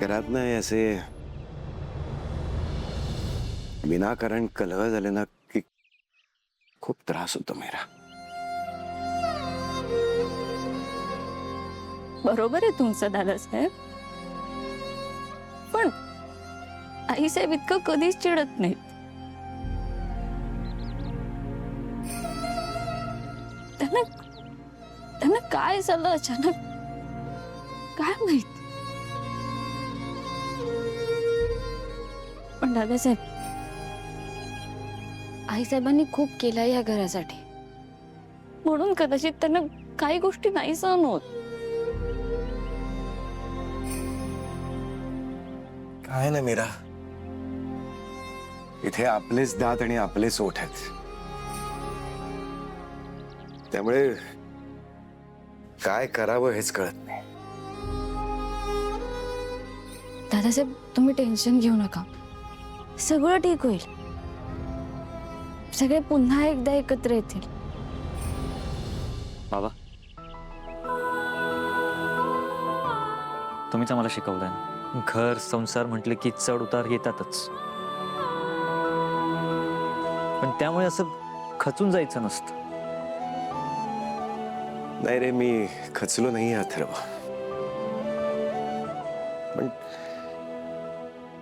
घरात नाही असे विनाकारण कलह झाले ना की खूप त्रास होतो मेरा. बरोबर आहे तुमचं दादासाहेब, पण आईसाहेब इतकं कधीच चिडत नाहीत. त्यांना त्यांना काय झालं अचानक काय माहित. पण दादासाहेब, आईसाहेबांनी खूप केलं या घरासाठी, म्हणून कदाचित त्यांना काही गोष्टी नाही सहन होत. काय ना मीरा, इथे आपलेच दात आणि आपलेच ओठ आहेत, त्यामुळे काय करावं हेच कळत नाही. दादासाहेब, तुम्ही टेन्शन घेऊ नका, सगळं ठीक होईल. सगळे पुन्हा एकदा एकत्र येतील. बाबा, तुम्हीच आम्हाला शिकवलंय ना, घर संसार म्हटले की चढ उतार येतातच, पण त्यामुळे असं खचून जायचं नसतं. नाही रे, मी खचलो नाही अथर्व, पण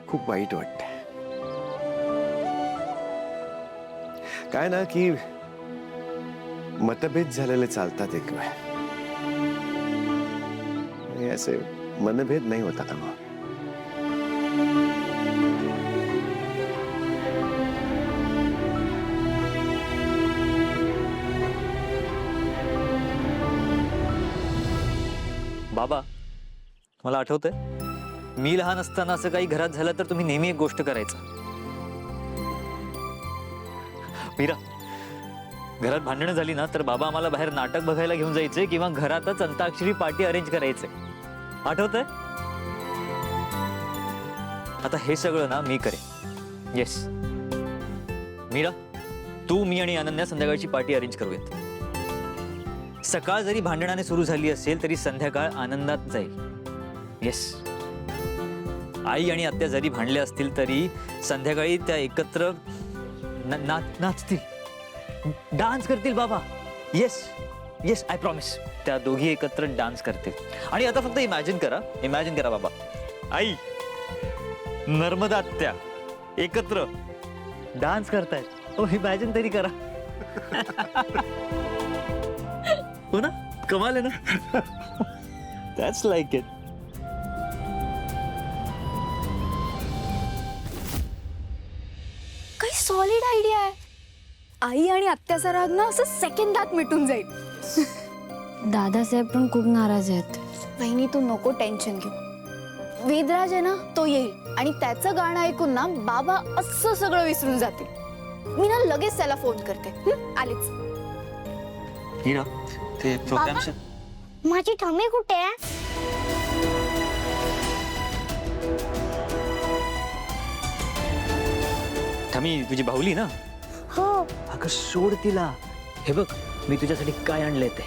खूप वाईट वाटतंय. काय ना की मतभेद झालेले चालतात एक वेळ, आणि असे मनभेद नाही होता का मग. बाबा, मला आठवतंय, मी लहान असताना असं काही घरात झालं तर तुम्ही नेहमी एक गोष्ट करायचा. मीरा, घरात भांडणं झाली ना तर बाबा आम्हाला बाहेर नाटक बघायला घेऊन जायचे किंवा घरातच अंताक्षरी पार्टी अरेंज करायचे. आठवतंय? आता हे सगळं ना मी करेन. येस मीरा, तू, मी आणि अनन्या संध्याकाळची पार्टी अरेंज करूयात. सकाळ जरी भांडणाने सुरू झाली असेल तरी संध्याकाळ आनंदात जाईल. येस, आई आणि आत्या जरी भांडले असतील तरी संध्याकाळी त्या एकत्र नाचतील, डान्स करतील बाबा. Yes yes, I promise. त्या दोघी एकत्र डान्स करतील. आणि आता फक्त इमॅजिन करा बाबा, आई, नर्मदा आत्या एकत्र डान्स करतायत. ओ, इमॅजिन तरी करा. हो ना, कमाल आहे ना. That's like it. काही सॉलिड आयडिया आहे. आई आणि आत्याचा राग ना असं सेकंदात मिटून जाईल. दादासाहेब पण खूप नाराज आहेत. वहिनी, तू नको टेन्शन घेऊ. वेदराज आहे ना, तो येईल आणि त्याचं गाणं ऐकून ना बाबा असं सगळं विसरून जातील. मी ना लगेच त्याला फोन करते. आलीच. मीरा, ते प्रोग्राम माझी ठमी कुठे आहे? ठमी तुझी बाहुली ना. हो. अगं सोड तिला. हे बघ, मी तुझ्यासाठी काय आणलंय ते.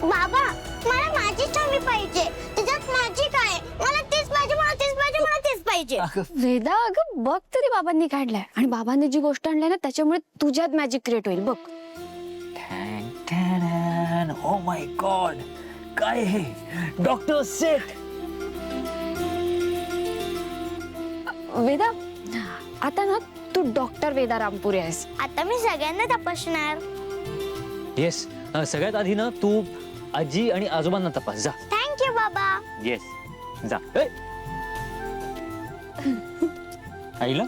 बाबा, मला माझी ठमी पाहिजे. त्याच्यात माझी काय? मला तेच पाहिजे, मला तेच पाहिजे, मला तेच पाहिजे. वेदा, अगं बघ तरी बाबांनी काढलाय, आणि बाबांनी जी गोष्ट आणली ना त्याच्यामुळे तुझ्यात मॅजिक क्रिएट होईल. बघ. ओ माय गॉड, काय हे? Doctor set. वेदा, आता ना तू डॉक्टर वेदा रामपुरे आहेस. आता मी सगळ्यांना तपासणार. येस, सगळ्यात आधी ना तू आजी आणि आजोबांना तपास. जा. थँक्यू बाबा. येस, जा. आईला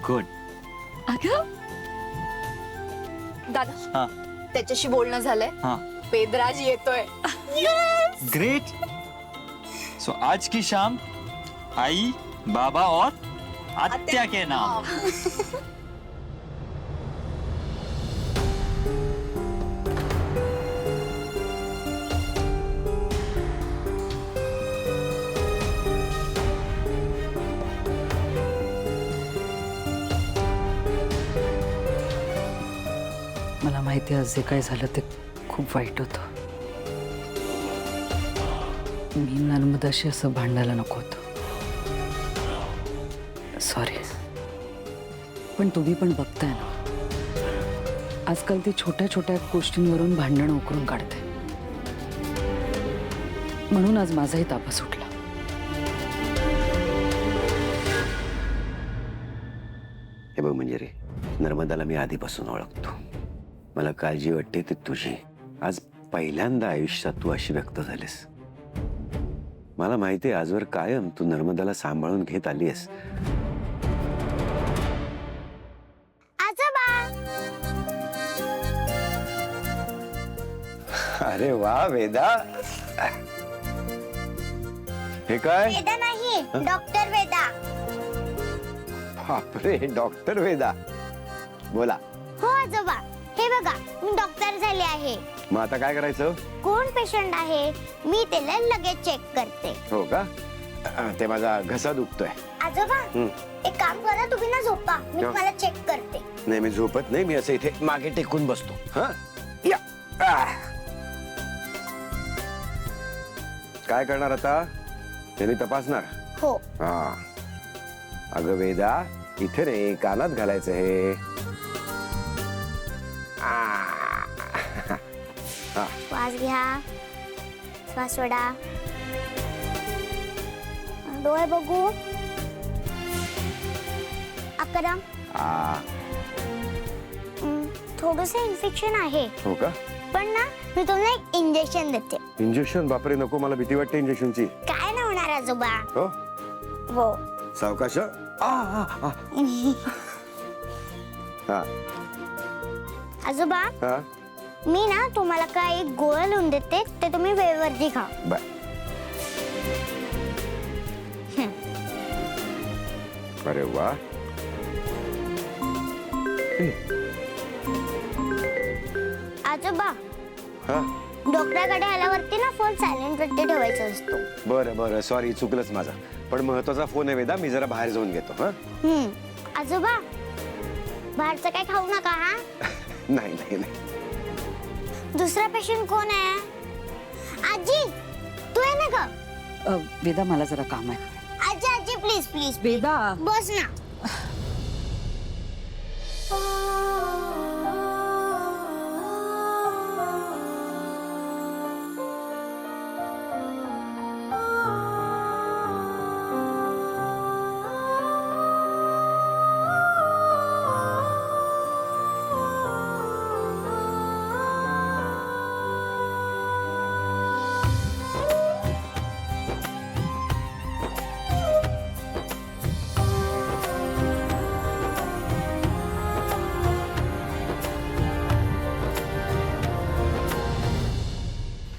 गुड. अगं दादा, हाँ, त्याच्याशी बोलणं झालंय. हाँ, वेदराज येतोय. ग्रेट. सो आज की शाम आई, बाबा और आत्या के नाम. मला माहिती आहे, आज जे काय झालं ते खूप वाईट होतं. मी नर्मदाशी असं भांडायला नको होतं. सॉरी. पण तुम्ही पण बघताय ना, आजकाल ती छोट्या छोट्या गोष्टींवरून भांडणं उकरून काढते. म्हणून आज माझाही तापा सुटला. हे बघ मंजिरी, नर्मदाला मी आधीपासून ओळखतो. मला काळजी वाटते ती तुझी. आज पहिल्यांदा आयुष्यात तू अशी व्यक्त झालीस. मला माहिती आहे आजवर कायम तू नर्मदाला सांभाळून घेत आलीस. आजोबा अरे वा वेदा, हे काय? वेदा नाही, डॉक्टर वेदा. बापरे, डॉक्टर वेदा. बोला. हो आजोबा, हे बघा मी डॉक्टर झाले आहे. मग आता काय करायचं? कोण पेशंट आहे मी त्याला लगेच चेक करते. हो का? ते माझा घसा दुखतोय. आजोबा एक काम करा, तुम्ही ना झोपा, मी हो. तुम्हाला चेक करते. नाही, मी झोपत नाही. मी असं इथे मागे टेकून बसतो. हा या. काय करणार आता? त्यांनी तपासणार. हो. हा, अगं वेदा, इथे रे कानात घालायचं हे. श्वास घ्या, श्वास सोडा, डोळे बघू. 11. थोडस इन्फेक्शन आहे. हो का? पण ना मी तुम्हाला एक इंजेक्शन देते. इंजेक्शन? बापरे, नको, मला भीती वाटते इंजेक्शनची. काय नाही होणार आजोबा. हो, हो. सावकाश. हा आजोबा हा. मी ना तुम्हाला काय एक गोळ्या लिहून देते, ते तुम्ही वेळेवरती खा. बर. अरे वा. आजोबा हा, डॉक्टराकडे आल्यावरती ना फोन सायलेंट वरती ठेवायचा असतो. बरं बरं, सॉरी, चुकलंच माझा. पण महत्वाचा फोन आहे वेदा, मी जरा बाहेर जाऊन घेतो. हा. आजोबा बाहेरचं काय खाऊ नका हा. नाही नाही नाही. दुसरा पेशंट कोण आहे? आजी तू आहे ना का? वेदा, मला जरा काम आहे. आजी आजी प्लीज प्लीज वेदा. बस ना.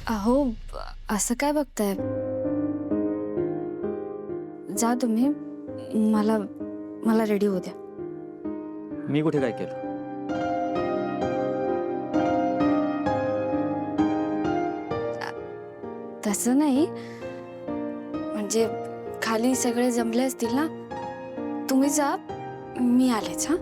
अहो, असं काय बघताय? जा तुम्ही. मला रेडी होऊ द्या. मी कुठे काय केलं? तसं नाही, म्हणजे खाली सगळे जमले असतील ना. तुम्ही जा, मी आलेच. हा.